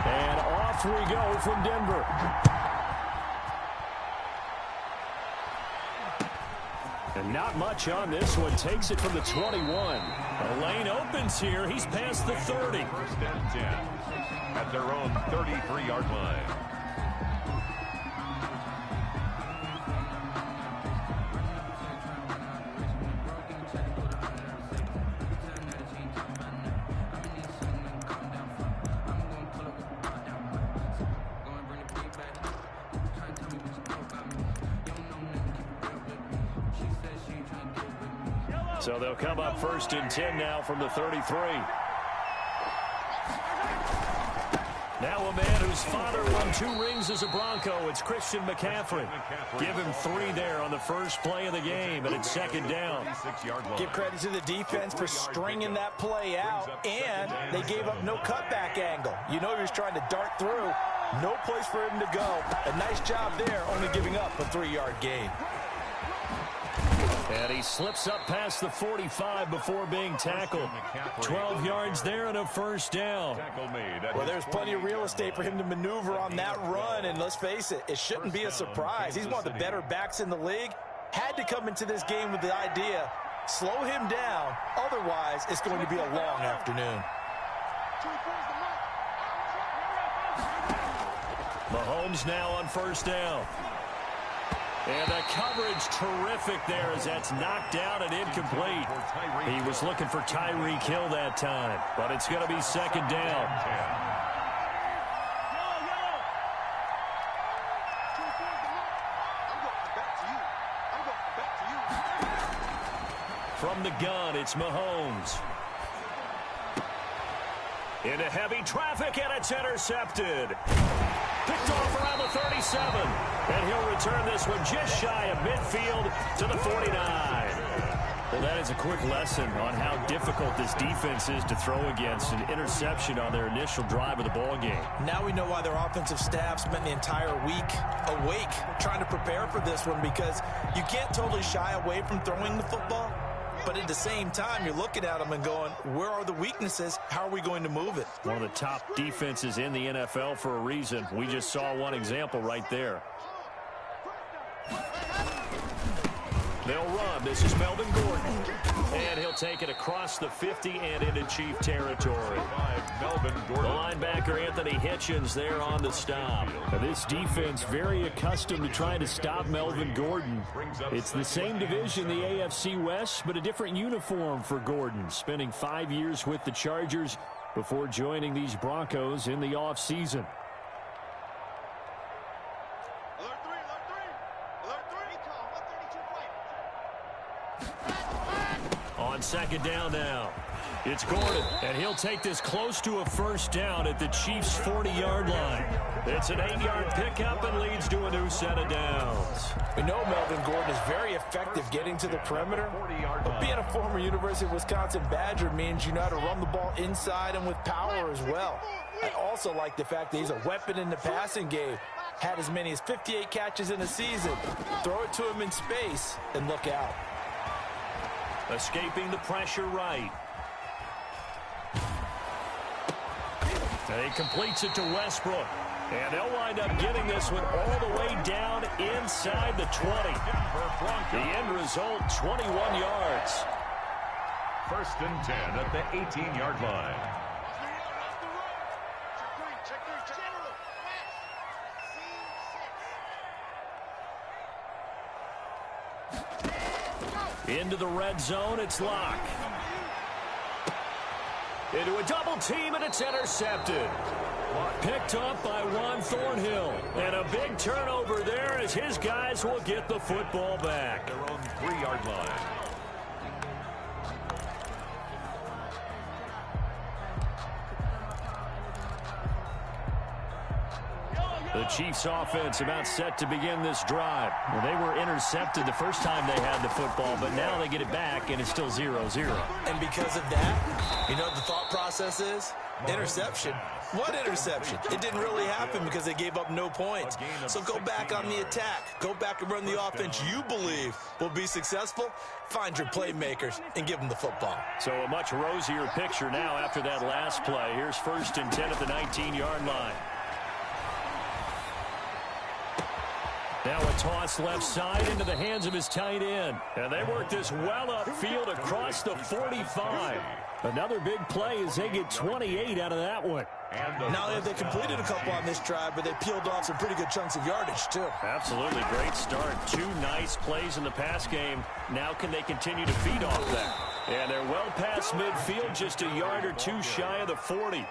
And off we go from Denver. And not much on this one. Takes it from the 21. The lane opens here. He's past the 30. First and 10 at their own 33-yard line. So they'll come up first and 10 now from the 33. Now a man whose father won 2 rings as a Bronco. It's Christian McCaffrey. Give him 3 there on the first play of the game, and it's second down. Give credit to the defense for stringing that play out, and they gave up no cutback angle. You know he was trying to dart through. No place for him to go. A nice job there, only giving up a 3-yard gain. And he slips up past the 45 before being tackled. 12 yards there and a first down. Well, there's plenty of real estate for him to maneuver on that run, and let's face it, it shouldn't be a surprise. He's one of the better backs in the league. Had to come into this game with the idea, slow him down, otherwise it's going to be a long afternoon. Mahomes now on first down. And the coverage terrific there as that's knocked down and incomplete. He was looking for Tyreek Hill that time, but it's going to be second down. From the gun, it's Mahomes. Into heavy traffic, and it's intercepted. Picked off around the 37. And he'll return this one just shy of midfield to the 49. Well, that is a quick lesson on how difficult this defense is to throw against. An interception on their initial drive of the ball game. Now we know why their offensive staff spent the entire week awake trying to prepare for this one, because you can't totally shy away from throwing the football. But at the same time, you're looking at them and going, where are the weaknesses? How are we going to move it? One of the top defenses in the NFL for a reason. We just saw one example right there. They'll run. This is Melvin Gordon. And he'll take it across the 50 and into Chief territory. The linebacker, Anthony Hitchens, there on the stop. Now, this defense very accustomed to trying to stop Melvin Gordon. It's the same division, the AFC West, but a different uniform for Gordon, spending 5 years with the Chargers before joining these Broncos in the offseason. On second down now, it's Gordon, and he'll take this close to a first down at the Chiefs' 40-yard line. It's an 8-yard pickup and leads to a new set of downs. We know Melvin Gordon is very effective getting to the perimeter, but being a former University of Wisconsin Badger means you know how to run the ball inside and with power as well. I also like the fact that he's a weapon in the passing game. Had as many as 58 catches in a season. Throw it to him in space and look out. Escaping the pressure right. And he completes it to Westbrook. And they'll wind up getting this one all the way down inside the 20. The end result, 21 yards. First and 10 at the 18-yard line. Into the red zone, it's Locke. Into a double team, and it's intercepted. Picked up by Juan Thornhill. And a big turnover there as his guys will get the football back. Their own 3-yard line. The Chiefs offense about set to begin this drive. Well, they were intercepted the first time they had the football, but now they get it back, and it's still 0-0. And because of that, you know what the thought process is? Interception. What interception? It didn't really happen because they gave up no points. So go back on the attack. Go back and run the offense you believe will be successful. Find your playmakers and give them the football. So a much rosier picture now after that last play. Here's 1st and 10 at the 19-yard line. Now a toss left side into the hands of his tight end. And they work this well upfield across the 45. Another big play as they get 28 out of that one. Not only have they completed a couple on this drive, but they peeled off some pretty good chunks of yardage, too. Absolutely great start. 2 nice plays in the pass game. Now can they continue to feed off that? And they're well past midfield, just a yard or 2 shy of the 40.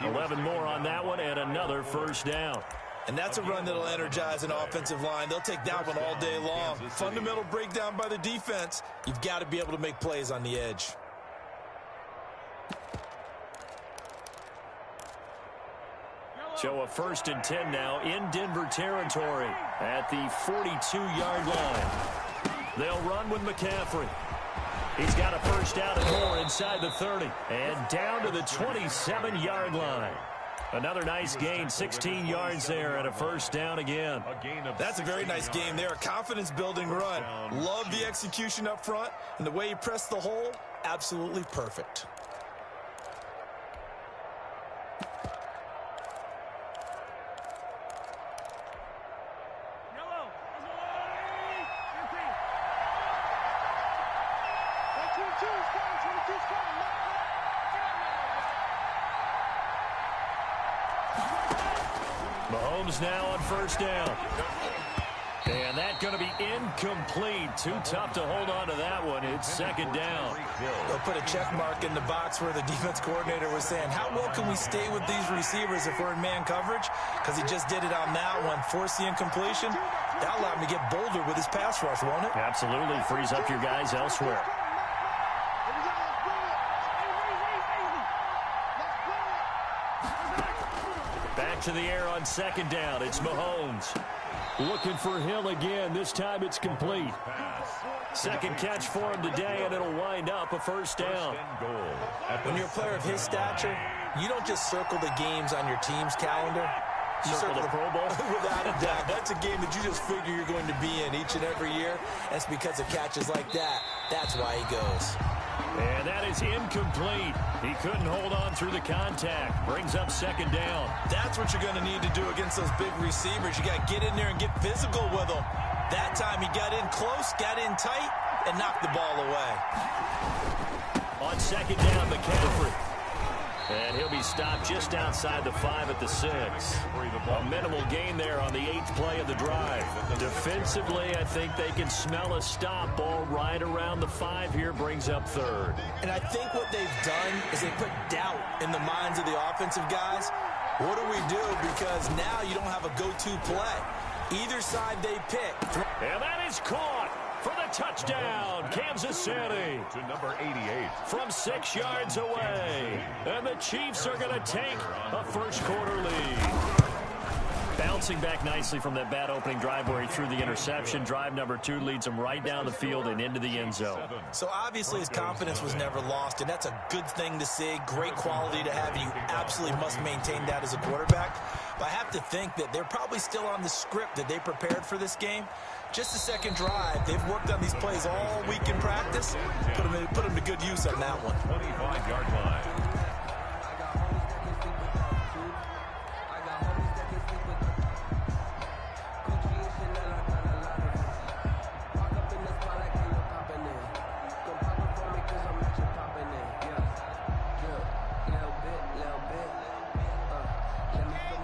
11 more on that one and another first down. And that's a run that'll energize an offensive line. They'll take that one all day long. Fundamental breakdown by the defense. You've got to be able to make plays on the edge. So a 1st and 10 now in Denver territory at the 42-yard line. They'll run with McCaffrey. He's got a first down and more inside the 30. And down to the 27-yard line. Another nice gain, 16 yards there, and a first down again. That's a very nice game there, a confidence-building run. Love the execution up front, and the way he pressed the hole, absolutely perfect. Mahomes now on first down. And that's going to be incomplete. Too tough to hold on to that one. It's 2nd down. They'll put a check mark in the box where the defense coordinator was saying, how well can we stay with these receivers if we're in man coverage? Because he just did it on that one. Force the incompletion. That'll allow him to get bolder with his pass rush, won't it? Absolutely. Frees up your guys elsewhere. Back to the air on 2nd down. It's Mahomes. Looking for Hill again. This time it's complete. 2nd catch for him today, and it'll wind up a first down. When you're a player of his stature, you don't just circle the games on your team's calendar. You circle the Pro Bowl? Without a doubt. That's a game that you just figure you're going to be in each and every year. That's because of catches like that. That's why he goes. And that is incomplete. He couldn't hold on through the contact. Brings up 2nd down. That's what you're going to need to do against those big receivers. You got to get in there and get physical with them. That time he got in close, got in tight, and knocked the ball away. On 2nd down, McCaffrey. And he'll be stopped just outside the 5 at the 6. A minimal gain there on the 8th play of the drive. Defensively, I think they can smell a stop. Ball right around the 5 here, brings up 3rd. And I think what they've done is they put doubt in the minds of the offensive guys. What do we do? Because now you don't have a go-to play. Either side they pick. And that is caught for the touchdown, Kansas City. To number 88. From 6 yards away. And the Chiefs are going to take a first-quarter lead. Bouncing back nicely from that bad opening drive where he threw the interception. Drive number 2 leads him right down the field and into the end zone. So obviously his confidence was never lost, and that's a good thing to see. Great quality to have, and you absolutely must maintain that as a quarterback. But I have to think that they're probably still on the script that they prepared for this game. Just the 2nd drive. They've worked on these plays all week in practice. Put them to good use on that one. 25-yard line.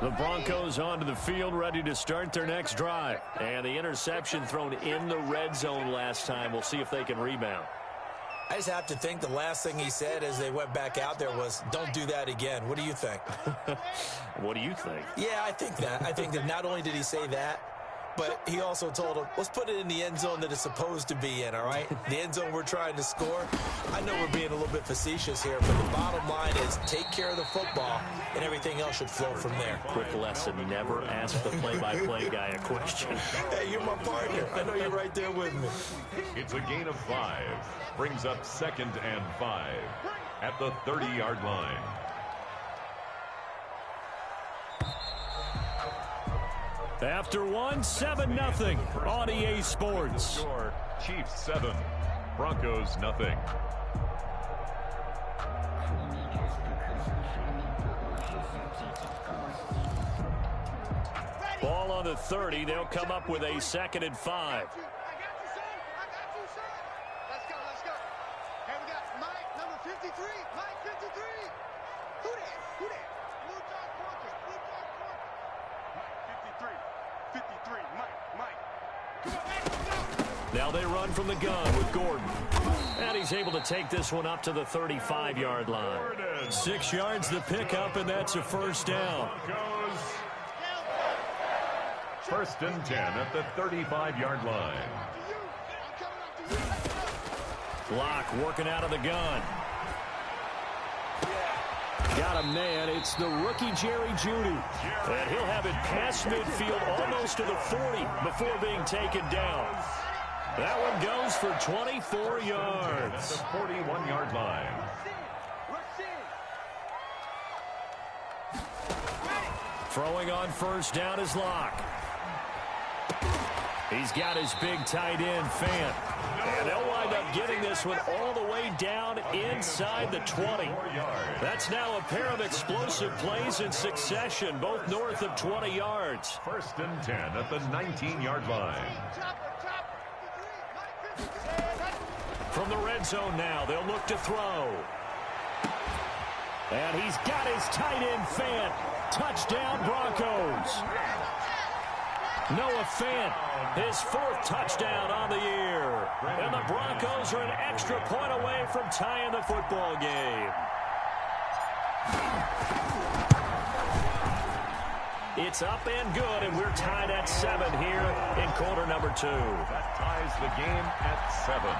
The Broncos onto the field, ready to start their next drive. And the interception thrown in the red zone last time. We'll see if they can rebound. I just have to think the last thing he said as they went back out there was, don't do that again. What do you think? What do you think? Yeah, I think that. I think that not only did he say that, but he also told him, let's put it in the end zone that it's supposed to be in, all right? The end zone we're trying to score. I know we're being a little bit facetious here, but the bottom line is take care of the football, and everything else should flow from there. Quick lesson, never ask the play-by-play guy a question. Hey, you're my partner. I know you're right there with me. It's a gain of 5. Brings up 2nd and 5 at the 30-yard line. After one, 7-0 on EA Sports. Score, Chiefs 7, Broncos nothing. Ball on the 30. They'll come up with a 2nd and 5. Now they run from the gun with Gordon. And he's able to take this one up to the 35-yard line. 6 yards to pick up, and that's a 1st down. First and 10 at the 35-yard line. Block working out of the gun. Got him, man. It's the rookie Jerry Jeudy. And he'll have it past midfield almost to the 40 before being taken down. That one goes for 24 yards. The 41-yard line. Throwing on 1st down is Locke. He's got his big tight end, Fant. And they'll wind up getting this one all the way down inside the 20. That's now a pair of explosive plays in succession, both north of 20 yards. First and 10 at the 19-yard line. From the red zone now, they'll look to throw. And he's got his tight end, Fant. Touchdown, Broncos. Noah Fant, his 4th touchdown on the year. And the Broncos are an extra point away from tying the football game. It's up and good, and we're tied at 7 here in quarter number 2. That ties the game at 7.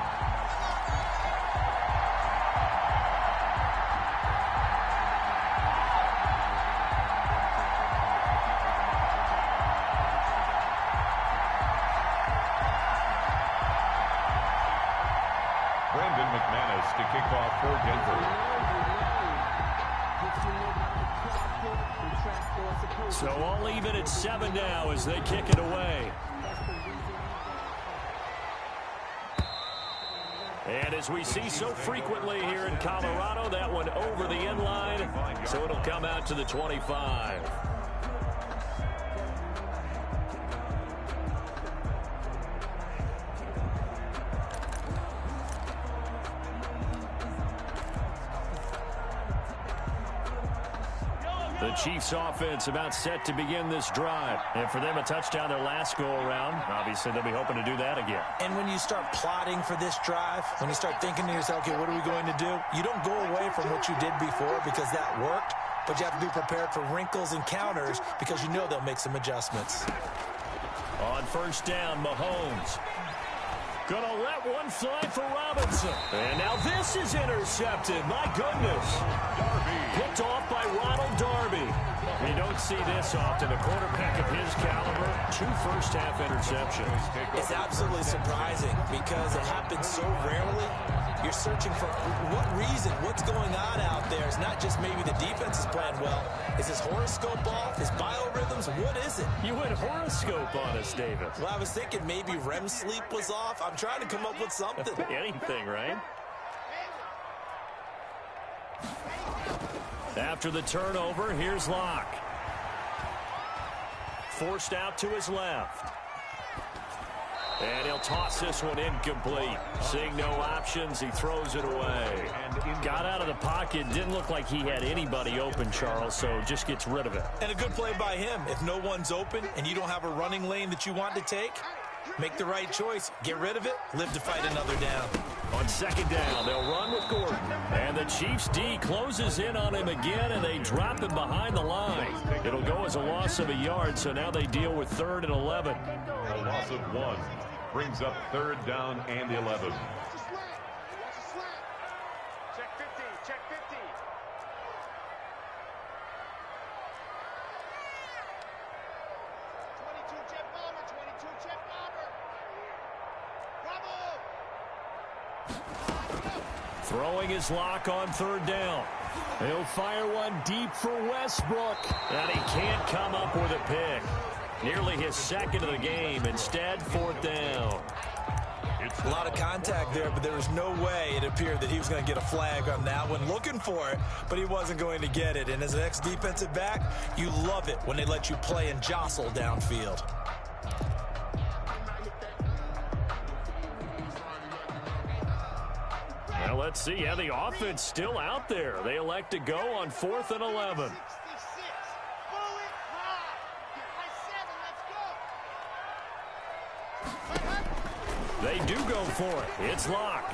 To kick off for Denver. So all even at 7 now as they kick it away. And as we see so frequently here in Colorado, that one over the end line, so it'll come out to the 25. The Chiefs offense about set to begin this drive. And for them, a touchdown their last go-around. Obviously, they'll be hoping to do that again. And when you start plotting for this drive, when you start thinking to yourself, okay, what are we going to do? You don't go away from what you did before because that worked, but you have to be prepared for wrinkles and counters because you know they'll make some adjustments. On 1st down, Mahomes. Gonna let one fly for Robinson. And now this is intercepted. My goodness. Picked off by Ronald Darby. You don't see this often. A quarterback of his caliber, 2 first-half interceptions. It's absolutely surprising because it happens so rarely. You're searching for what reason, what's going on out there. It's not just maybe the defense is playing well. Is his horoscope off? His biorhythms? What is it? You went horoscope on us, David. Well, I was thinking maybe REM sleep was off. I'm trying to come up with something. Anything, right? After the turnover, here's Locke. Forced out to his left. And he'll toss this one incomplete. Seeing no options, he throws it away. Got out of the pocket. Didn't look like he had anybody open, Charles, so just gets rid of it. And a good play by him. If no one's open and you don't have a running lane that you want to take, make the right choice. Get rid of it. Live to fight another down. On 2nd down, they'll run with Gordon. And the Chiefs' D closes in on him again, and they drop him behind the line. It'll go as a loss of a yard, so now they deal with 3rd and 11. A loss of 1 brings up 3rd down and 11. Check 50, check 50. 22 check bomber, 22 check bomber. Bravo! Throwing his Lock on 3rd down. He'll fire one deep for Westbrook. And he can't come up with a pick. Nearly his second of the game. Instead, 4th down. A lot of contact there, but there was no way it appeared that he was going to get a flag on that one. Looking for it, but he wasn't going to get it. And as an ex-defensive back, you love it when they let you play and jostle downfield. Now let's see. Yeah, the offense still out there. They elect to go on 4th and 11. They do go for it. It's Locke.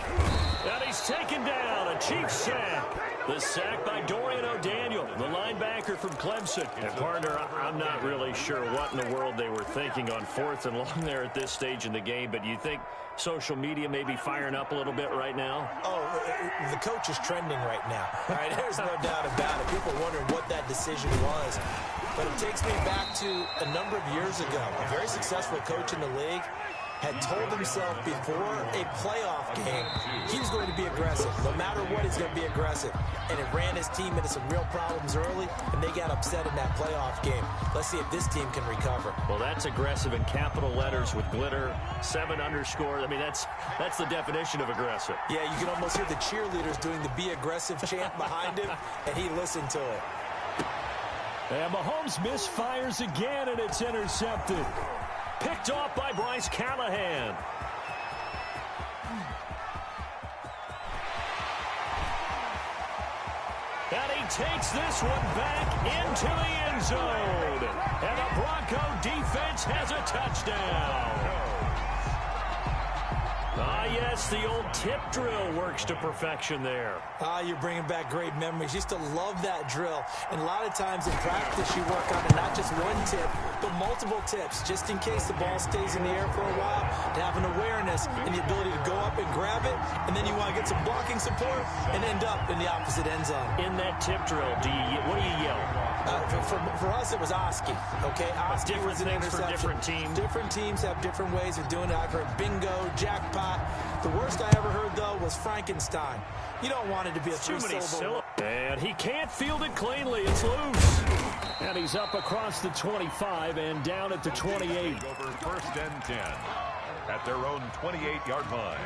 And he's taken down. A Chiefs sack. The sack by Dorian O'Daniel, the linebacker from Clemson. And partner, I'm not really sure what in the world they were thinking on 4th and long there at this stage in the game, but you think social media may be firing up a little bit right now? Oh, the coach is trending right now. All right, there's no doubt about it. People are wondering what that decision was. But it takes me back to a number of years ago. A very successful coach in the league had told himself before a playoff game he was going to be aggressive. No matter what, he's going to be aggressive. And it ran his team into some real problems early, and they got upset in that playoff game. Let's see if this team can recover. Well, that's aggressive in capital letters with glitter, 7 underscore. I mean, that's the definition of aggressive. Yeah, you can almost hear the cheerleaders doing the be aggressive chant behind him, and he listened to it. And Mahomes misfires again, and it's intercepted. Picked off by Bryce Callahan. And he takes this one back into the end zone. And the Bronco defense has a touchdown. Ah, yes, the old tip drill works to perfection there. Ah, you're bringing back great memories. Used to love that drill. And a lot of times in practice, you work on it, not just one tip, but multiple tips, just in case the ball stays in the air for a while, to have an awareness and the ability to go up and grab it, and then you want to get some blocking support and end up in the opposite end zone. In that tip drill, what do you yell? For us, it was Oski. Okay, Oski was an interception. For different teams. Different teams have different ways of doing it. I've heard bingo, jackpot. The worst I ever heard, though, was Frankenstein. You don't want it to be a three-syllable. And he can't field it cleanly. It's loose. And he's up across the 25 and down at the 28. Over 1st and 10 at their own 28-yard line.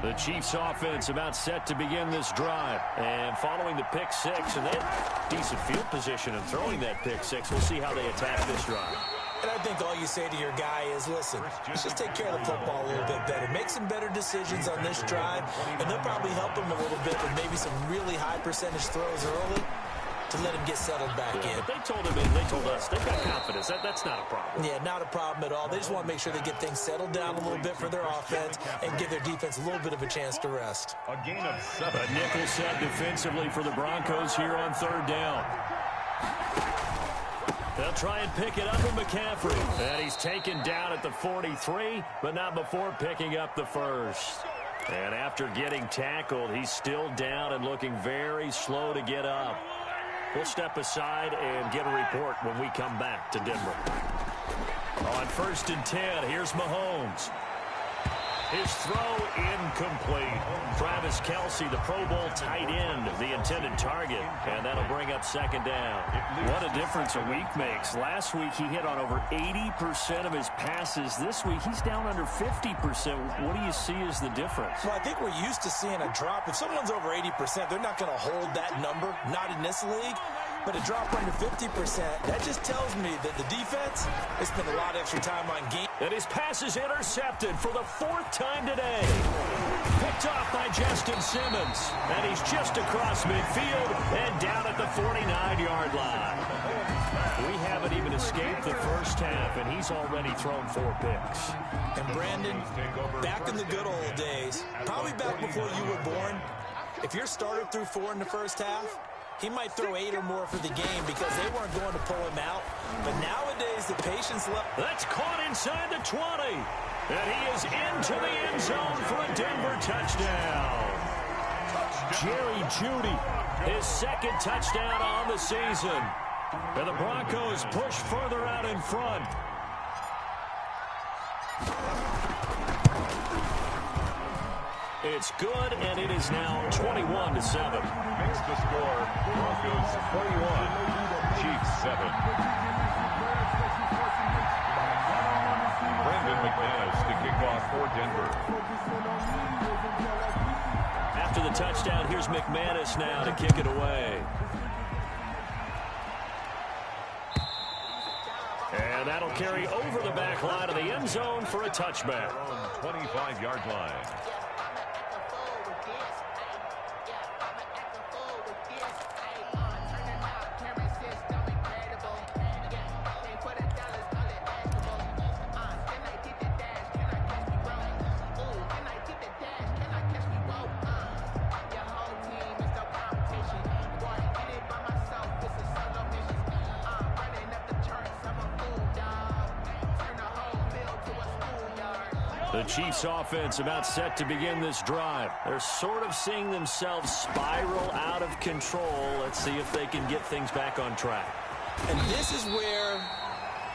The Chiefs offense about set to begin this drive. And following the pick six, and they have decent field position in throwing that pick six. We'll see how they attack this drive. And I think all you say to your guy is, listen, let's just take care of the football a little bit better. Make some better decisions on this drive, and they'll probably help him a little bit with maybe some really high percentage throws early to let him get settled back in. But they told him, and they told us, they've got confidence. That's not a problem. Yeah, not a problem at all. They just want to make sure they get things settled down a little bit for their offense and give their defense a little bit of a chance to rest. A gain of 7. A nickel set defensively for the Broncos here on 3rd down. They'll try and pick it up with McCaffrey. And he's taken down at the 43, but not before picking up the first. And after getting tackled, he's still down and looking very slow to get up. We'll step aside and get a report when we come back to Denver. On 1st and 10, here's Mahomes. His throw incomplete. Travis Kelce, the Pro Bowl tight end, the intended target, and that'll bring up 2nd down. What a difference a week makes. Last week he hit on over 80% of his passes. This week he's down under 50%. What do you see as the difference? Well, I think we're used to seeing a drop. If someone's over 80%, they're not going to hold that number, not in this league. But a drop under 50%, that just tells me that the defense has spent a lot of extra time on game. And his pass is intercepted for the 4th time today. Picked off by Justin Simmons. And he's just across midfield and down at the 49-yard line. We haven't even escaped the first half, and he's already thrown 4 picks. And Brandon, back in the good old days, probably back before you were born, if your starter threw 4 in the first half, he might throw 8 or more for the game because they weren't going to pull him out. But nowadays, the patience level... That's caught inside the 20. And he is into the end zone for a Denver touchdown. Jerry Jeudy, his 2nd touchdown on the season. And the Broncos push further out in front. It's good, and it is now 21-7. Makes the score Broncos 21, Chiefs 7. Brandon McManus to kick off for Denver. After the touchdown, here's McManus now to kick it away. And that'll carry over the back line of the end zone for a touchback. 25-yard line. The Chiefs offense about set to begin this drive. They're sort of seeing themselves spiral out of control. Let's see if they can get things back on track. And this is where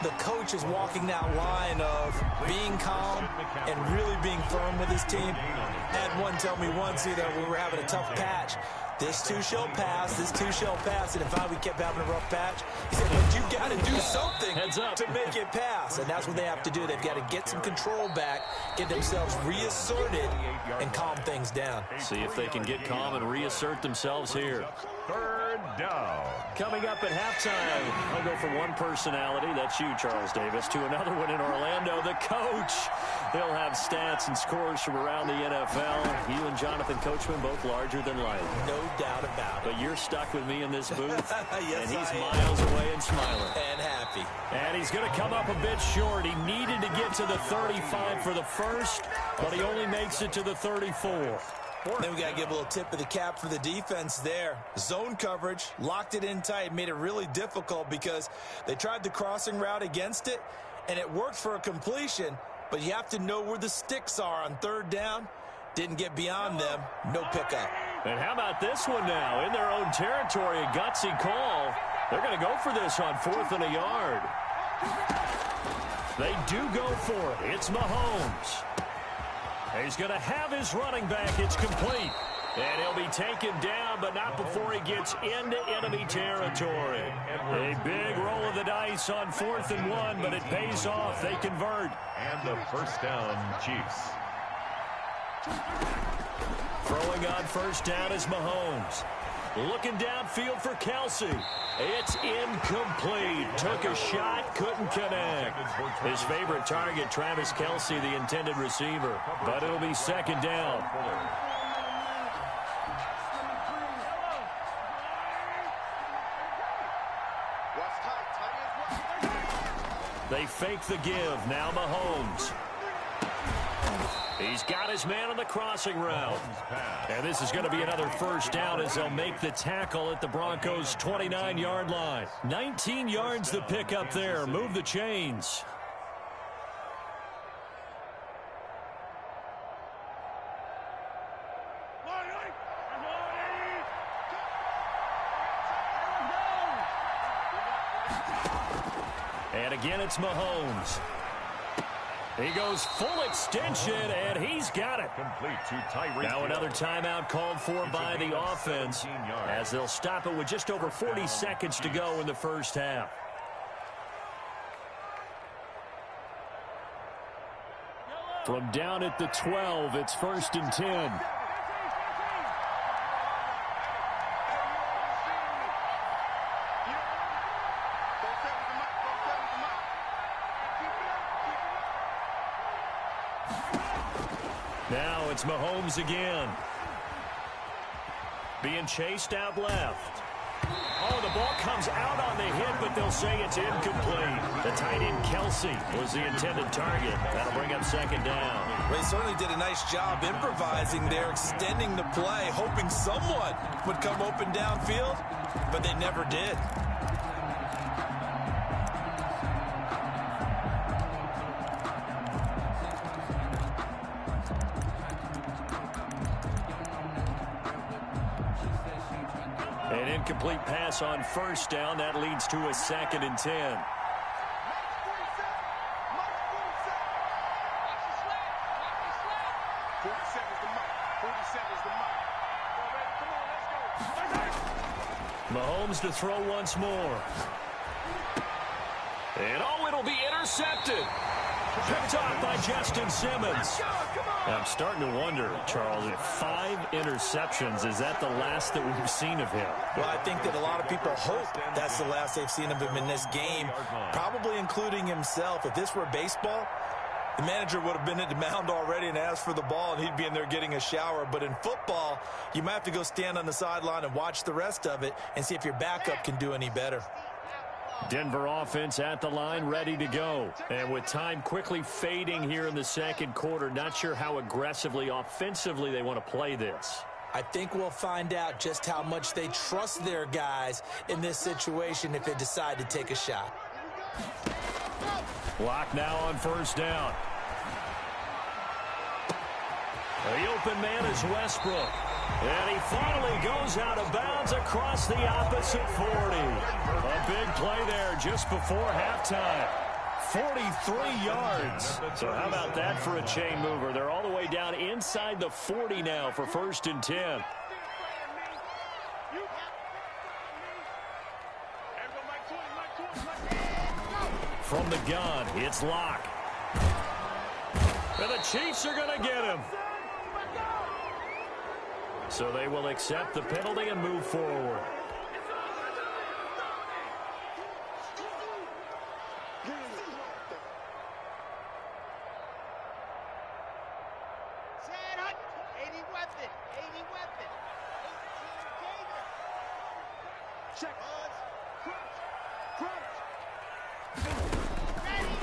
the coach is walking that line of being calm and really being firm with his team. I had one tell me once, we were having a tough patch. This too shall pass, this too shall pass. And if we kept having a rough patch, he said, but you got to do something to make it pass. And that's what they have to do. They've got to get some control back, get themselves reasserted, and calm things down. See if they can get calm and reassert themselves here. Third down. Coming up at halftime, I'll go from one personality, that's you, Charles Davis, to another one in Orlando, the coach. He'll have stats and scores from around the NFL. You and Jonathan Coachman both larger than life. No doubt about it. But you're stuck with me in this booth, yes, and he's miles away and smiling. And happy. And he's going to come up a bit short. He needed to get to the 35 for the first, but he only makes it to the 34. Then we got to give a little tip of the cap for the defense there. Zone coverage, locked it in tight, made it really difficult because they tried the crossing route against it, and it worked for a completion, but you have to know where the sticks are on third down. Didn't get beyond them. No pickup. And how about this one now? In their own territory, a gutsy call. They're going to go for this on 4th and a yard. They do go for it. It's Mahomes. He's going to have his running back. It's complete. And he'll be taken down, but not before he gets into enemy territory. A big roll of the dice on 4th and 1, but it pays off. They convert. And the first down, Chiefs. Throwing on first down is Mahomes. Looking downfield for Kelsey. It's incomplete. Took a shot, couldn't connect. His favorite target, Travis Kelsey, the intended receiver. But it'll be second down. They fake the give. Now Mahomes. He's got his man on the crossing route. And this is going to be another first down as they'll make the tackle at the Broncos' 29-yard line. 19 yards the pick up there. Move the chains. And again, it's Mahomes. He goes full extension, and he's got it. Complete to Tyreek. Now another timeout called for by the offense as they'll stop it with just over 40 seconds to go in the first half. From down at the 12, it's 1st and 10. Now it's Mahomes again. Being chased out left. Oh, the ball comes out on the hit, but they'll say it's incomplete. The tight end Kelsey was the intended target. That'll bring up second down. Well, they certainly did a nice job improvising there, extending the play, hoping someone would come open downfield, but they never did. incomplete pass on first down. That leads to a 2nd and 10. Mahomes to throw once more. And it'll be intercepted. Picked off by Justin Simmons. I'm starting to wonder, Charles, if 5 interceptions, is that the last that we've seen of him? Well, I think that a lot of people hope that's the last they've seen of him in this game, probably including himself. If this were baseball, the manager would have been at the mound already and asked for the ball, and he'd be in there getting a shower. But in football, you might have to go stand on the sideline and watch the rest of it and see if your backup can do any better. Denver offense at the line, ready to go. And with time quickly fading here in the second quarter, not sure how aggressively, offensively they want to play this. I think we'll find out just how much they trust their guys in this situation if they decide to take a shot. Lock now on first down. The open man is Westbrook. And he finally goes out of bounds across the opposite 40. A big play there just before halftime. 43 yards. So how about that for a chain mover? They're all the way down inside the 40 now for 1st and 10. From the gun, it's Locke. And the Chiefs are going to get him. So they will accept the penalty and move forward.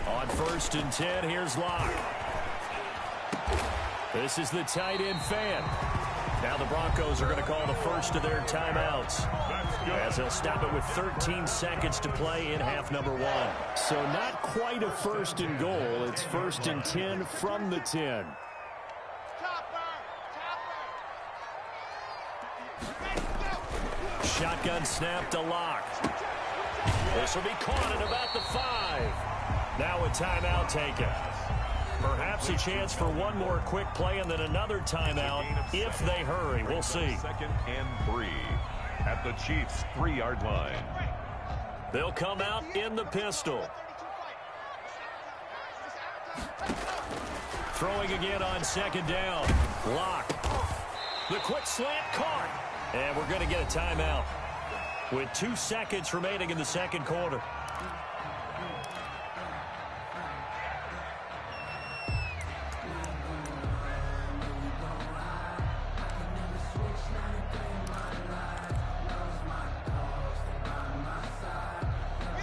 On 1st and 10, here's Locke. This is the tight end fan. Now the Broncos are going to call the first of their timeouts, as they'll stop it with 13 seconds to play in half number 1. So not quite a 1st and goal. It's 1st and 10 from the 10. Shotgun snap to Locke. This will be caught at about the 5. Now a timeout taken. Perhaps a chance for one more quick play and then another timeout if they hurry. We'll see. 2nd and 3 at the Chiefs' 3-yard line. They'll come out in the pistol. Throwing again on 2nd down. Locke. The quick slant caught. And we're going to get a timeout with 2 seconds remaining in the second quarter.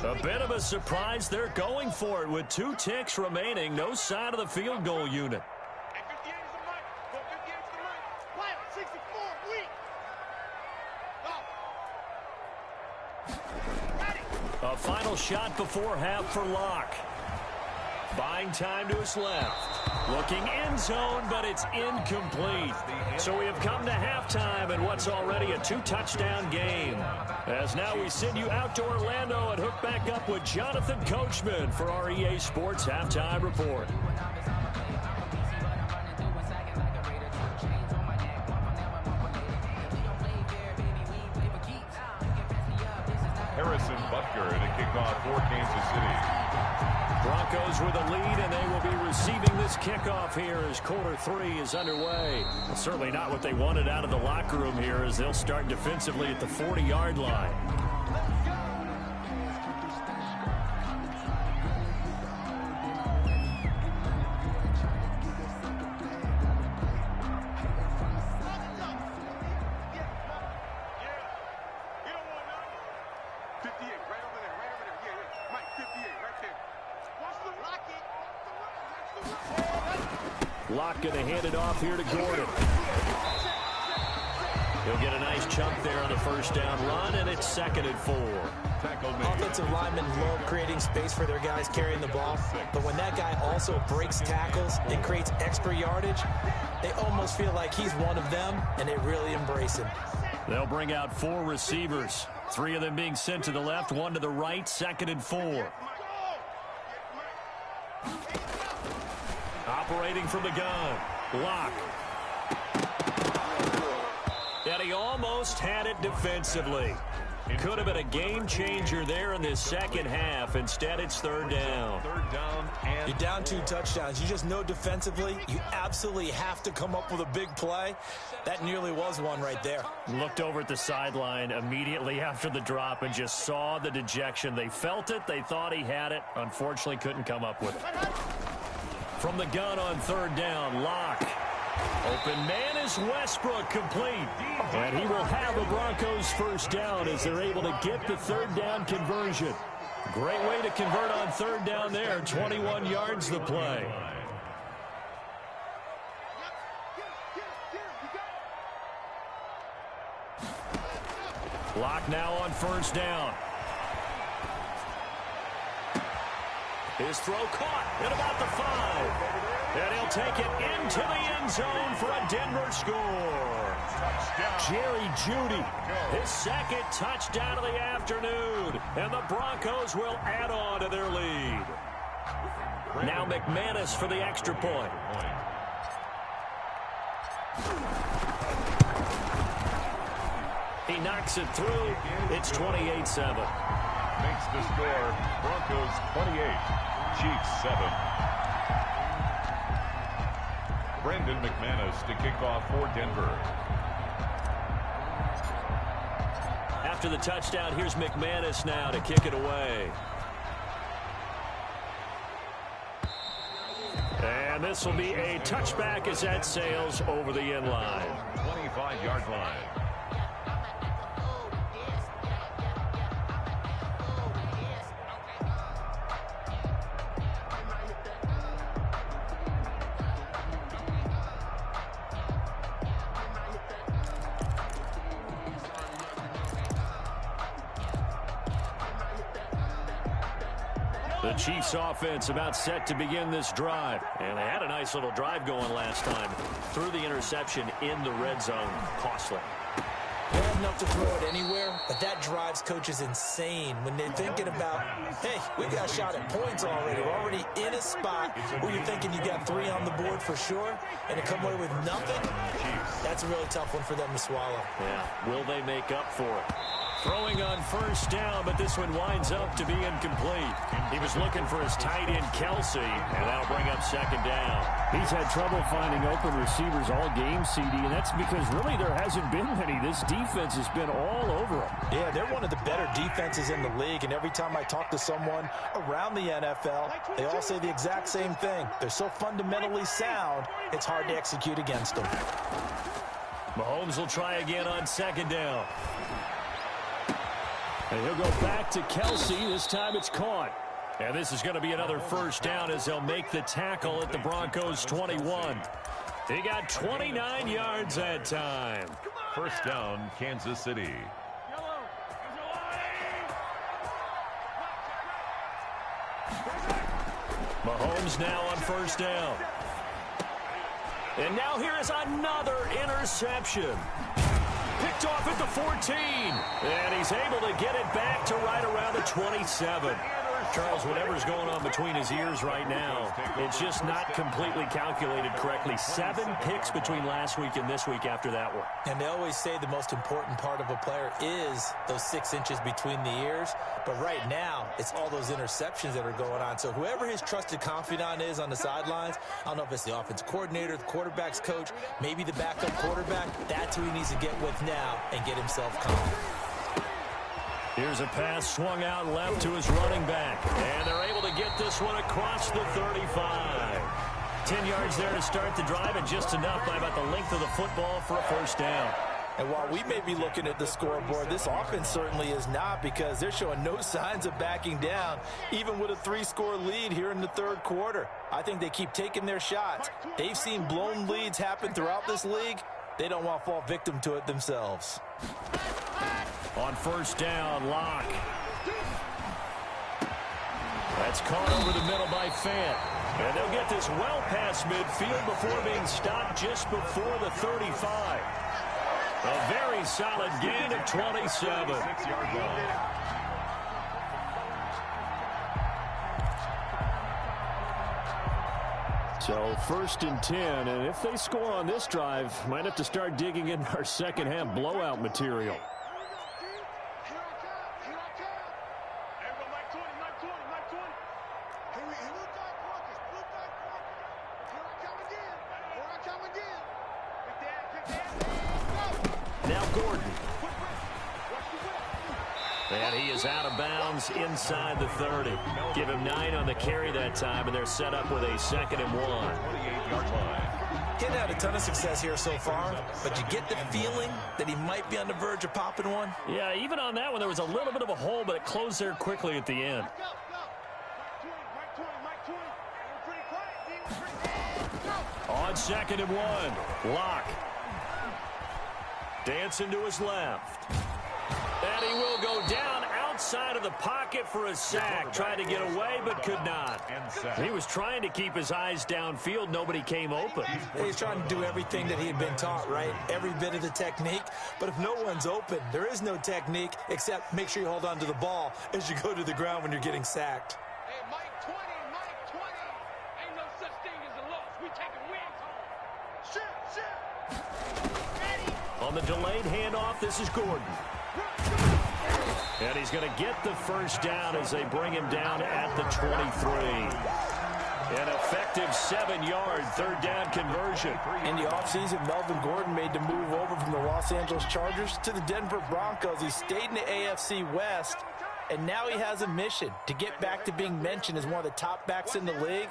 A bit of a surprise. They're going for it with 2 ticks remaining. No sign of the field goal unit. A final shot before half for Locke. Buying time to his left. Looking end zone, but it's incomplete. So we have come to halftime in what's already a 2-touchdown game. As now we send you out to Orlando and hook back up with Jonathan Coachman for our EA Sports Halftime Report. Harrison Butker to kick off for Kansas City. Broncos with a lead, and they will be receiving this kickoff here as quarter 3 is underway. Certainly not what they wanted out of the locker room here, as they'll start defensively at the 40-yard line. Locke going to hand it off here to Gordon. He'll get a nice chunk there on the first down run, and it's 2nd and 4. Offensive linemen love creating space for their guys carrying the ball, but when that guy also breaks tackles and creates extra yardage, they almost feel like he's one of them, and they really embrace him. They'll bring out 4 receivers. 3 of them being sent to the left, 1 to the right, 2nd and 4. Operating from the gun. Lock. And he almost had it defensively. Could have been a game changer there in this second half. Instead, it's 3rd down. You're down 2 touchdowns. You just know defensively you absolutely have to come up with a big play. That nearly was one right there. Looked over at the sideline immediately after the drop and just saw the dejection. They felt it. They thought he had it. Unfortunately, couldn't come up with it. From the gun on 3rd down, Lock. Open man is Westbrook, complete. And he will have a Broncos 1st down as they're able to get the 3rd down conversion. Great way to convert on 3rd down there. 21 yards the play. Lock now on 1st down. His throw caught at about the 5. And he'll take it into the end zone for a Denver score. Jerry Jeudy, his 2nd touchdown of the afternoon. And the Broncos will add on to their lead. Now McManus for the extra point. He knocks it through. It's 28-7. Makes the score Broncos 28, Chiefs 7. Brendan McManus to kick off for Denver. After the touchdown, here's McManus now to kick it away. And this will be a touchback as that sails over the end line. 25-yard line. The Chiefs offense about set to begin this drive. And they had a nice little drive going last time. Threw the interception in the red zone. Costly. They had enough to throw it anywhere, but that drives coaches insane when they're thinking about, hey, we got a shot at points already. We're already in a spot where you're thinking you got 3 on the board for sure, and to come away with nothing, that's a really tough one for them to swallow. Yeah, will they make up for it? Throwing on 1st down, but this one winds up to be incomplete. He was looking for his tight end, Kelsey, and that'll bring up 2nd down. He's had trouble finding open receivers all game, CD, and that's because really there hasn't been many. This defense has been all over him. Yeah, they're one of the better defenses in the league, and every time I talk to someone around the NFL, they all say the exact same thing. They're so fundamentally sound, it's hard to execute against them. Mahomes will try again on 2nd down. And he'll go back to Kelsey. This time it's caught. And this is going to be another 1st down as they'll make the tackle at the Broncos 21. He got 29 yards that time. 1st down, Kansas City. Mahomes now on 1st down. And now here is another interception. Picked off at the 14. And he's able to get it back to right around the 27. Charles, whatever's going on between his ears right now, it's just not completely calculated correctly. 7 picks between last week and this week after that one. And they always say the most important part of a player is those 6 inches between the ears. But right now, it's all those interceptions that are going on. So whoever his trusted confidant is on the sidelines, I don't know if it's the offense coordinator, the quarterback's coach, maybe the backup quarterback, that's who he needs to get with now and get himself calm. Here's a pass swung out left to his running back. And they're able to get this one across the 35. 10 yards there to start the drive, and just enough by about the length of the football for a 1st down. And while we may be looking at the scoreboard, this offense certainly is not, because they're showing no signs of backing down, even with a 3-score lead here in the 3rd quarter. I think they keep taking their shots. They've seen blown leads happen throughout this league. They don't want to fall victim to it themselves. On 1st down, Lock. That's caught over the middle by Fant. And they'll get this well past midfield before being stopped just before the 35. A very solid gain of 27. 6-yard line. So 1st and 10, and if they score on this drive, might have to start digging in our second half blowout material. Now Gordon. And he is out of bounds inside the 30. Give him 9 on the carry that time, and they're set up with a 2nd and 1. 28-yard line. Getting out a ton of success here so far, but you get the feeling that he might be on the verge of popping one. Yeah, even on that one, there was a little bit of a hole, but it closed there quickly at the end. On 2nd and 1, Locke. Dancing to his left. And he will go down outside of the pocket for a sack. Tried to get away, but could not. He was trying to keep his eyes downfield. Nobody came open. He's trying to do everything that he had been taught, right? Every bit of the technique. But if no one's open, there is no technique except make sure you hold on to the ball as you go to the ground when you're getting sacked. Hey, Mike 20, Mike 20. Ain't no such thing as a loss. We taking wins home. Shit. On the delayed handoff, this is Gordon. And he's going to get the first down as they bring him down at the 23. An effective 7-yard 3rd down conversion. In the offseason, Melvin Gordon made the move over from the Los Angeles Chargers to the Denver Broncos. He stayed in the AFC West, and now he has a mission to get back to being mentioned as one of the top backs in the league.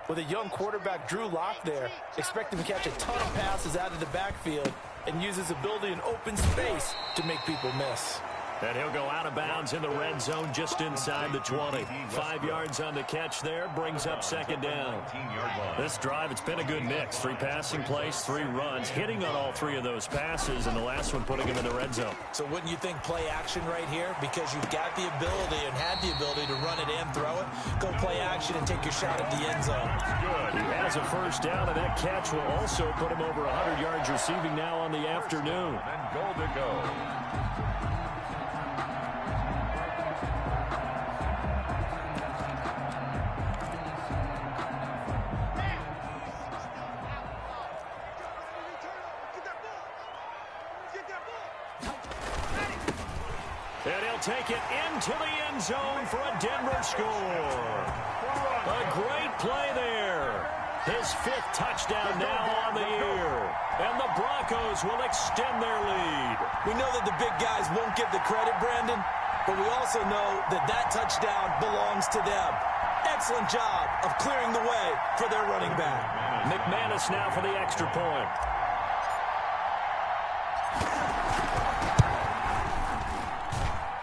With a young quarterback, Drew Lock, there, expect him to catch a ton of passes out of the backfield and use his ability in open space to make people miss. And he'll go out of bounds in the red zone just inside the 20. 5 yards on the catch there, brings up 2nd down. This drive, it's been a good mix. 3 passing plays, 3 runs, hitting on all 3 of those passes, and the last one putting him in the red zone. So wouldn't you think play action right here? Because you've got the ability and had the ability to run it and throw it. Go play action and take your shot at the end zone. He has a first down, and that catch will also put him over 100 yards receiving now on the afternoon. And goal to go. And he'll take it into the end zone for a Denver score. A great play there. His 5th touchdown now on the year. And the Broncos will extend their lead. We know that the big guys won't get the credit, Brandon, but we also know that that touchdown belongs to them. Excellent job of clearing the way for their running back. McManus now for the extra point.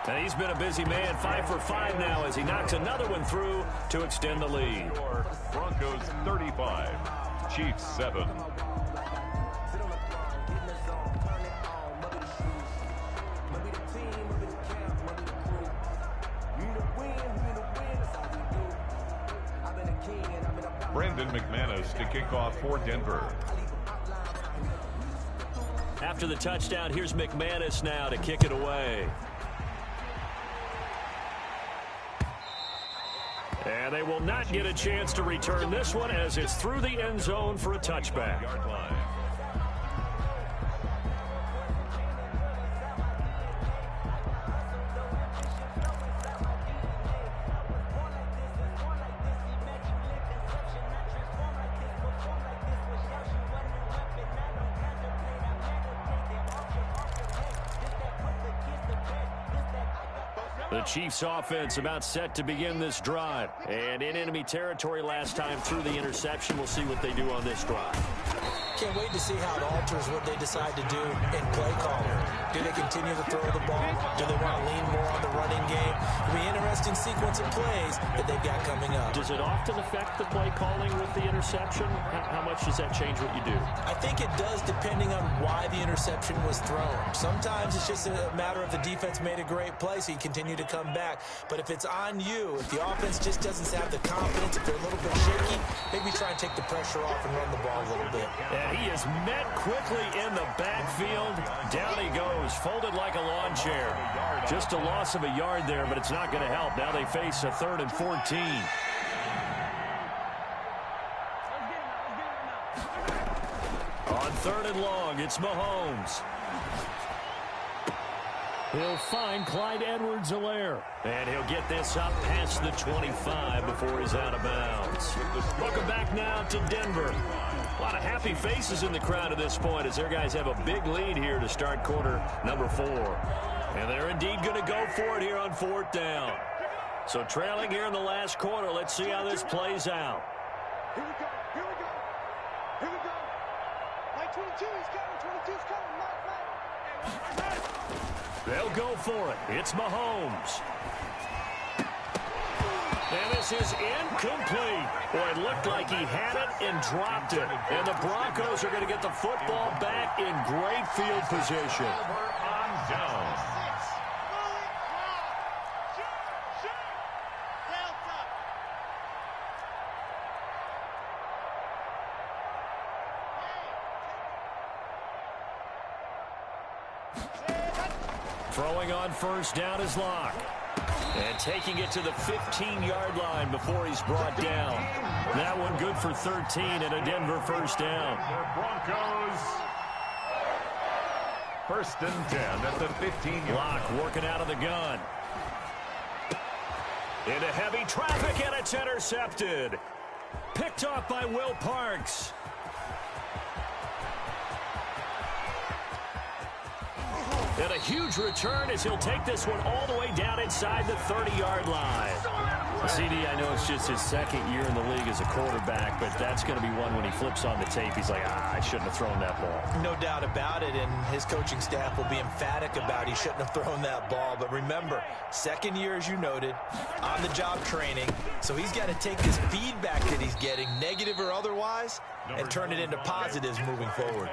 And he's been a busy man, 5 for 5 now as he knocks another one through to extend the lead. Broncos 35, Chiefs 7. Brandon McManus to kick off for Denver. After the touchdown, here's McManus now to kick it away. And they will not get a chance to return this one as it's through the end zone for a touchback. The Chiefs offense about set to begin this drive. And in enemy territory last time through the interception. We'll see what they do on this drive. Can't wait to see how it alters what they decide to do in play calling. Do they continue to throw the ball? Do they want to lean more on the running game? It'll be interesting interesting sequence of plays that they've got coming up. Does it often affect the play calling with the interception? How much does that change what you do? I think it does, depending on why the interception was thrown. Sometimes it's just a matter of the defense made a great play, so you continue to come back. But if it's on you, if the offense just doesn't have the confidence, if they're a little bit shaky, maybe try and take the pressure off and run the ball a little bit. And he is met quickly in the backfield. Down he goes, folded like a lawn chair. Just a loss of a yard there, but it's not going to help. Now they face a 3rd and 14. On 3rd and long, it's Mahomes. He'll find Clyde Edwards-Helaire. And he'll get this up past the 25 before he's out of bounds. Welcome back now to Denver. A lot of happy faces in the crowd at this point as their guys have a big lead here to start quarter number 4. And they're indeed going to go for it here on 4th down. So trailing here in the last quarter, let's see how this plays out. Here we go. Here we go. Here we go. Mike 22, he's coming. 22's coming. Mike. They'll go for it. It's Mahomes. And this is incomplete. Boy, it looked like he had it and dropped it. And the Broncos are going to get the football back in great field position. On down. Throwing on 1st down is Locke. And taking it to the 15-yard line before he's brought down. That one good for 13 and a Denver 1st down. The Broncos. 1st and 10 at the 15-yard line. Locke working out of the gun. Into heavy traffic, and it's intercepted. Picked off by Will Parks. And a huge return as he'll take this one all the way down inside the 30-yard line. CD, I know it's just his 2nd year in the league as a quarterback, but that's going to be one when he flips on the tape. He's like, I shouldn't have thrown that ball. No doubt about it, and his coaching staff will be emphatic about he shouldn't have thrown that ball. But remember, 2nd year, as you noted, on-the-job training. So he's got to take this feedback that he's getting, negative or otherwise, and turn it into positives moving forward.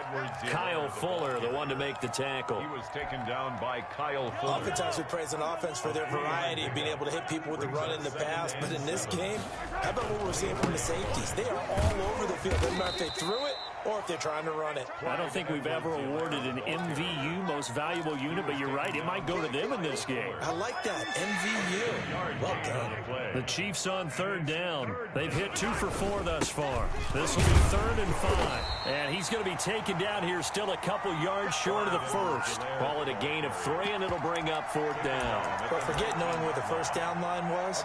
Kyle Fuller, the one to make the tackle. He was taken down by Kyle Fuller. Oftentimes we praise an offense for their variety of being able to hit people with the run in the pass. But in this game, how about what we're seeing from the safeties? They are all over the field. Doesn't matter if they threw it or if they're trying to run it. I don't think we've ever awarded an MVU, most valuable unit, but you're right, it might go to them in this game. I like that, MVU. Well done. The Chiefs on 3rd down. They've hit 2 for 4 thus far. This will be 3rd and 5. And he's going to be taken down here still a couple yards short of the 1st. Call it a gain of 3, and it'll bring up 4th down. But forget knowing where the 1st down line was.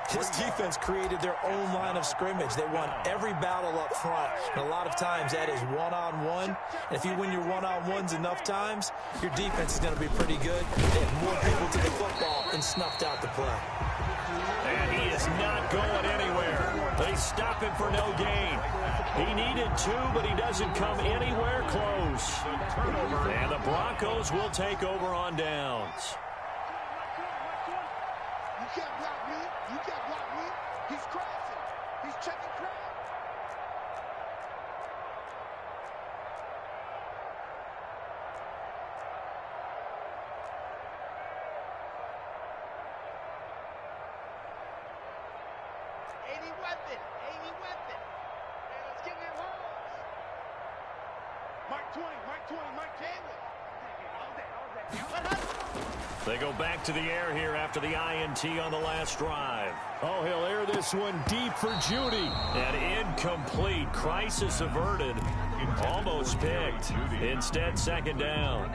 His defense created their own line of scrimmage. They won every battle up front. And a lot of times that is one-on-one. And if you win your one-on-ones enough times, your defense is going to be pretty good. They have more people to the football and snuffed out the play. And he is not going anywhere. They stop him for no gain. He needed 2, but he doesn't come anywhere close. And the Broncos will take over on downs. You can't block me. You can't block me. He's crossing. He's checking crowd. They go back to the air here after the INT on the last drive. Oh, he'll air this one deep for Judy. And incomplete. Crisis averted. Almost picked. Instead, 2nd down.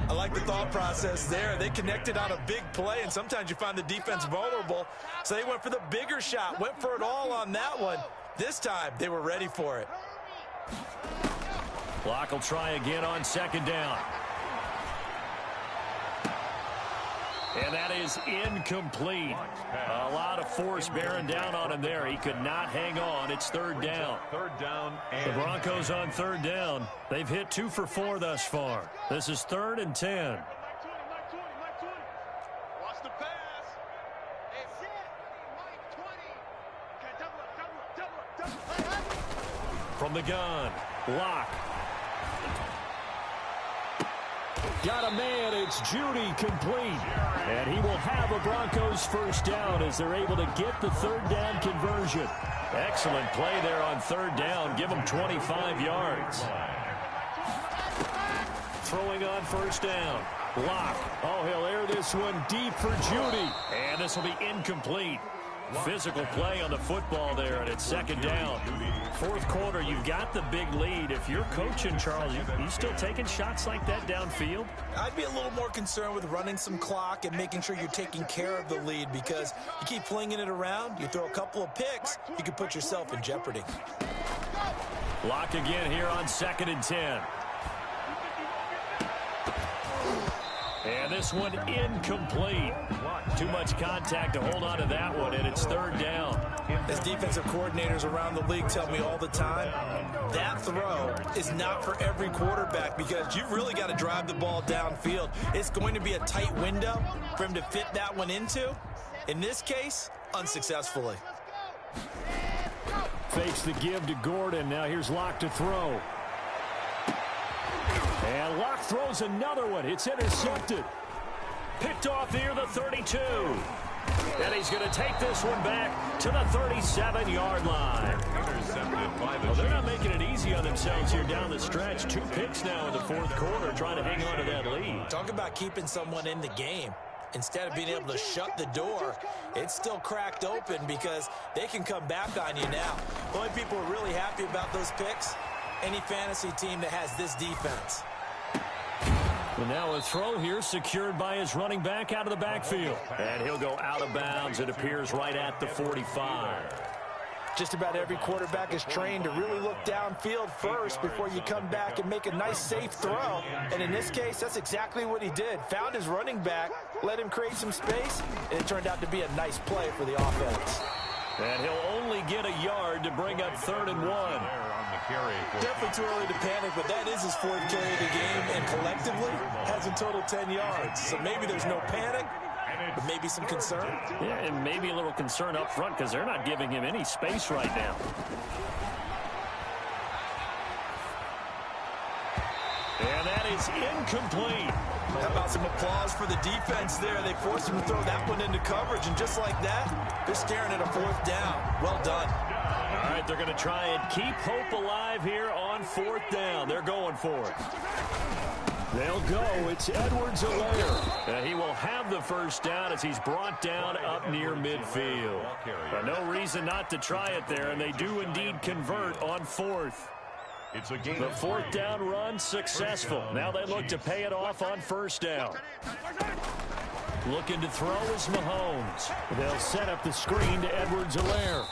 I like the thought process there. They connected on a big play, and sometimes you find the defense vulnerable. So they went for the bigger shot, went for it all on that one. This time, they were ready for it. Clock will try again on 2nd down. And that is incomplete. A lot of force bearing down on him there. He could not hang on. It's 3rd down. 3rd down. The Broncos on 3rd down. They've hit 2 for 4 thus far. This is 3rd and 10. Watch the pass. From the gun, Locke. Got a man, it's Judy, complete. And he will have a Broncos first down as they're able to get the third down conversion. Excellent play there on third down. Give him 25 yards. Throwing on first down. Locke. Oh, he'll air this one deep for Judy. And this will be incomplete. Physical play on the football there, and it's second down. Fourth quarter, you've got the big lead. If you're coaching, Charles, you still taking shots like that downfield? I'd be a little more concerned with running some clock and making sure you're taking care of the lead, because you keep flinging it around, you throw a couple of picks, you can put yourself in jeopardy. Locke again here on 2nd and 10. And this one incomplete. Too much contact to hold on to that one, and it's third down. As defensive coordinators around the league tell me all the time, that throw is not for every quarterback, because you've really got to drive the ball downfield. It's going to be a tight window for him to fit that one into. In this case, unsuccessfully. Fakes the give to Gordon. Now here's Locke to throw. And Locke throws another one. It's intercepted. Picked off near the 32. And he's going to take this one back to the 37-yard line. Well, they're not making it easy on themselves here down the stretch. 2 picks now in the fourth quarter, trying to hang on to that lead. Talk about keeping someone in the game. Instead of being able to shut the door, it's still cracked open because they can come back on you now. The only people who are really happy about those picks, any fantasy team that has this defense. And now a throw here secured by his running back out of the backfield. And he'll go out of bounds. It appears right at the 45. Just about every quarterback is trained to really look downfield first before you come back and make a nice, safe throw. And in this case, that's exactly what he did. Found his running back, let him create some space, and it turned out to be a nice play for the offense. And he'll only get a yard to bring up 3rd and 1. Definitely too early to panic, but that is his 4th carry of the game, and collectively has a total 10 yards. So maybe there's no panic, but maybe some concern. Yeah, and maybe a little concern up front because they're not giving him any space right now. And that is incomplete. How about some applause for the defense there? They forced him to throw that one into coverage, and just like that, they're staring at a 4th down. Well done. All right, they're going to try and keep hope alive here on 4th down. They're going for it. They'll go. It's Edwards-Helaire. And he will have the first down as he's brought down up near midfield. But no reason not to try it there, and they do indeed convert on 4th. The 4th down run successful. Now they look to pay it off on 1st down. Looking to throw is Mahomes. They'll set up the screen to Edwards-Helaire.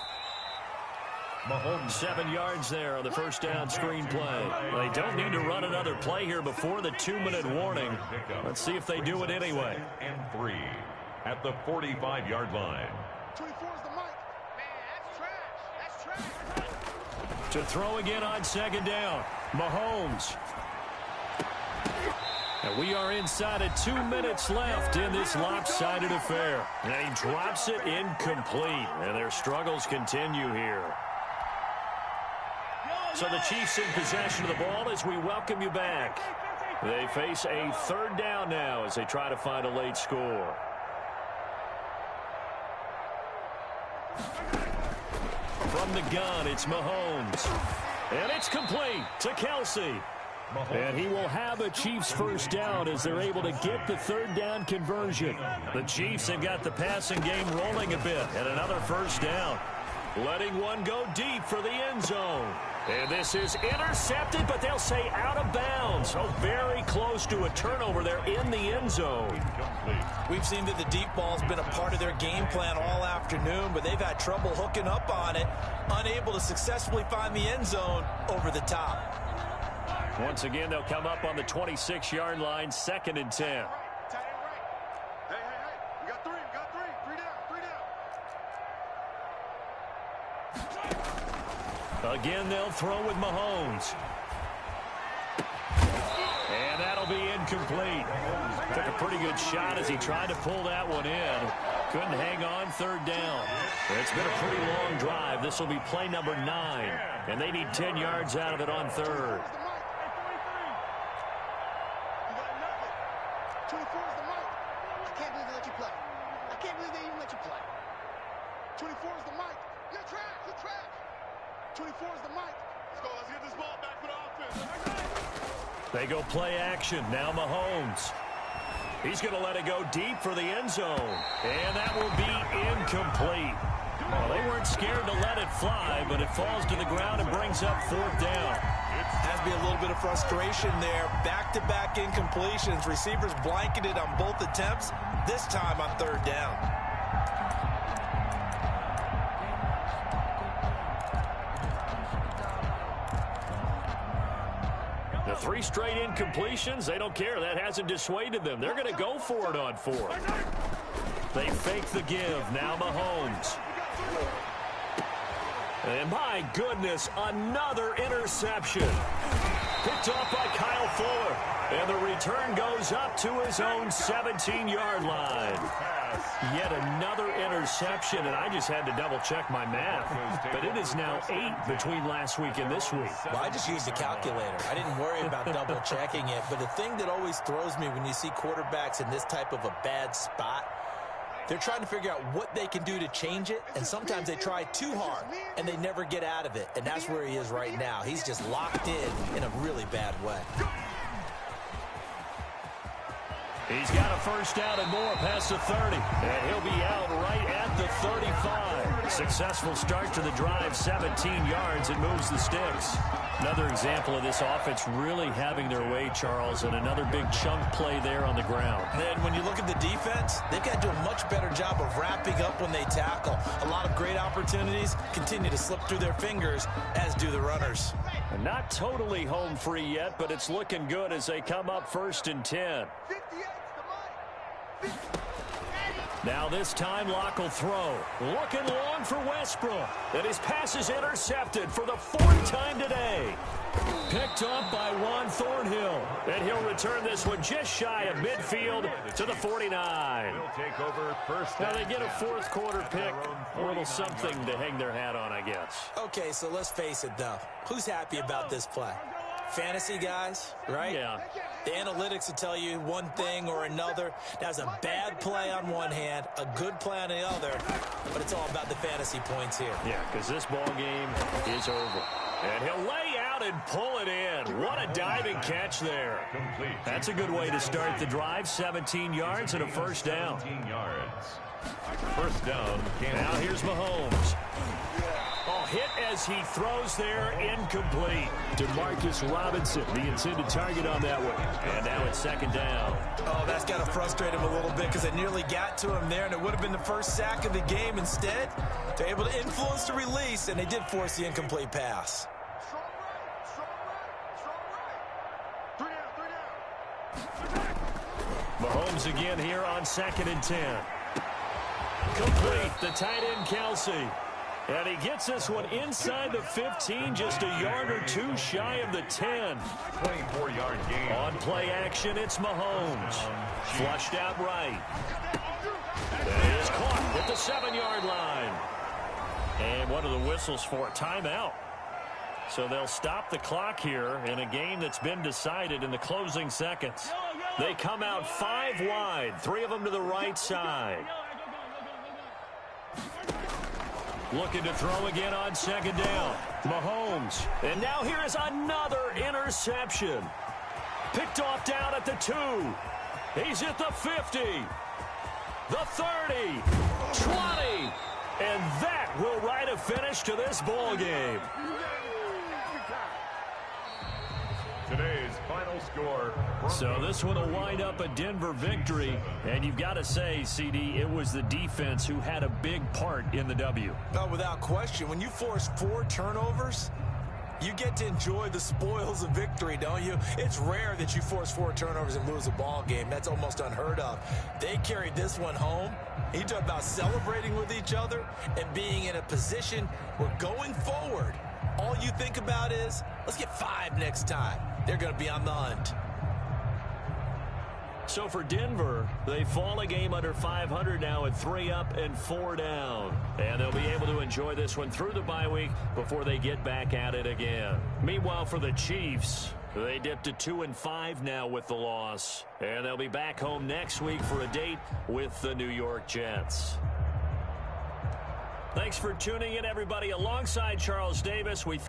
Mahomes 7 yards there on the 1st down screen play. They don't need to run another play here before the 2-minute warning. Let's see if they do it anyway. And 3 at the 45-yard line. 24 is the mic. Man, that's trash. That's trash. To throw again on 2nd down. Mahomes. And we are inside of 2 minutes left in this lopsided affair. And he drops it incomplete. And their struggles continue here. So the Chiefs in possession of the ball as we welcome you back. They face a 3rd down now as they try to find a late score. From the gun, it's Mahomes. And it's complete to Kelsey. And he will have a Chiefs first down as they're able to get the 3rd down conversion. The Chiefs have got the passing game rolling a bit. And another first down. Letting one go deep for the end zone. And this is intercepted, but they'll say out of bounds. So very close to a turnover there in the end zone. We've seen that the deep ball's been a part of their game plan all afternoon, but they've had trouble hooking up on it, unable to successfully find the end zone over the top. Once again, they'll come up on the 26-yard line, 2nd and 10. Hey. We got 3. 3 down. Again, they'll throw with Mahomes. And that'll be incomplete. Took a pretty good shot as he tried to pull that one in. Couldn't hang on, third down. It's been a pretty long drive. This will be play number 9, and they need 10 yards out of it on third. 24 is the mic. I can't believe they let you play. I can't believe they even let you play. 24 is the mic. You're trash. You're trash. 24 is the mic. Let's go. Let's get this ball back for the offense. They go play action. Now Mahomes. He's going to let it go deep for the end zone. And that will be incomplete. Well, they weren't scared to let it fly, but it falls to the ground and brings up fourth down. Has to be a little bit of frustration there. Back-to-back incompletions. Receivers blanketed on both attempts, this time on third down. The 3 straight incompletions, they don't care. That hasn't dissuaded them. They're going to go for it on 4th. They fake the give. Now Mahomes. And my goodness, another interception. Picked off by Kyle Fuller. And the return goes up to his own 17-yard line. Yet another interception, and I just had to double-check my math. But it is now 8 between last week and this week. Well, I just used a calculator. I didn't worry about double-checking it. But the thing that always throws me when you see quarterbacks in this type of a bad spot, they're trying to figure out what they can do to change it, and sometimes they try too hard, and they never get out of it. And that's where he is right now. He's just locked in a really bad way. He's got a first down and more past the 30. And he'll be out right at the 35. Successful start to the drive, 17 yards. It moves the sticks. Another example of this offense really having their way, Charles, and another big chunk play there on the ground. And when you look at the defense, they've got to do a much better job of wrapping up when they tackle. A lot of great opportunities continue to slip through their fingers, as do the runners. And not totally home free yet, but it's looking good as they come up 1st and 10. Now this time Locke will throw. Looking long for Westbrook. And his pass is intercepted for the 4th time today. Picked up by Juan Thornhill. And he'll return this one just shy of midfield to the 49. Take over first. Now they get a 4th quarter pick. A little something to hang their hat on, I guess. Okay, so let's face it, though. Who's happy about this play? Fantasy guys, right? Yeah. The analytics will tell you one thing or another. That's a bad play on one hand, a good play on the other, but it's all about the fantasy points here. Yeah, because this ball game is over. And he'll lay out and pull it in. What a diving catch there. That's a good way to start the drive. 17 yards and a first down. 17 yards. First down. Now here's Mahomes. Oh, hit as he throws there, incomplete. Demarcus Robinson, the intended target on that one. And now it's 2nd down. Oh, that's got to frustrate him a little bit because they nearly got to him there, and it would have been the first sack of the game. Instead, they're able to influence the release, and they did force the incomplete pass. Mahomes again here on 2nd and 10. Complete, the tight end Kelsey. And he gets this one inside the 15, just a yard or 2 shy of the 10. 24-yard gain. On play action, it's Mahomes. Flushed out right. That is caught at the 7-yard line. And what are the whistles for? Timeout. So they'll stop the clock here in a game that's been decided in the closing seconds. They come out 5 wide, 3 of them to the right side. Looking to throw again on 2nd down. Mahomes. And now here is another interception. Picked off down at the 2. He's at the 50. The 30. 20. And that will write a finish to this ball game. Today's final score. So this one will wind up a Denver victory. And you've got to say, CD, it was the defense who had a big part in the W. No, without question. When you force 4 turnovers, you get to enjoy the spoils of victory, don't you? It's rare that you force 4 turnovers and lose a ball game. That's almost unheard of. They carried this one home. You talk about celebrating with each other and being in a position where going forward, all you think about is, let's get 5 next time. They're going to be on the hunt. So for Denver, they fall a game under 500 now at 3 up and 4 down. And they'll be able to enjoy this one through the bye week before they get back at it again. Meanwhile, for the Chiefs, they dipped to 2-5 now with the loss. And they'll be back home next week for a date with the New York Jets. Thanks for tuning in, everybody. Alongside Charles Davis, we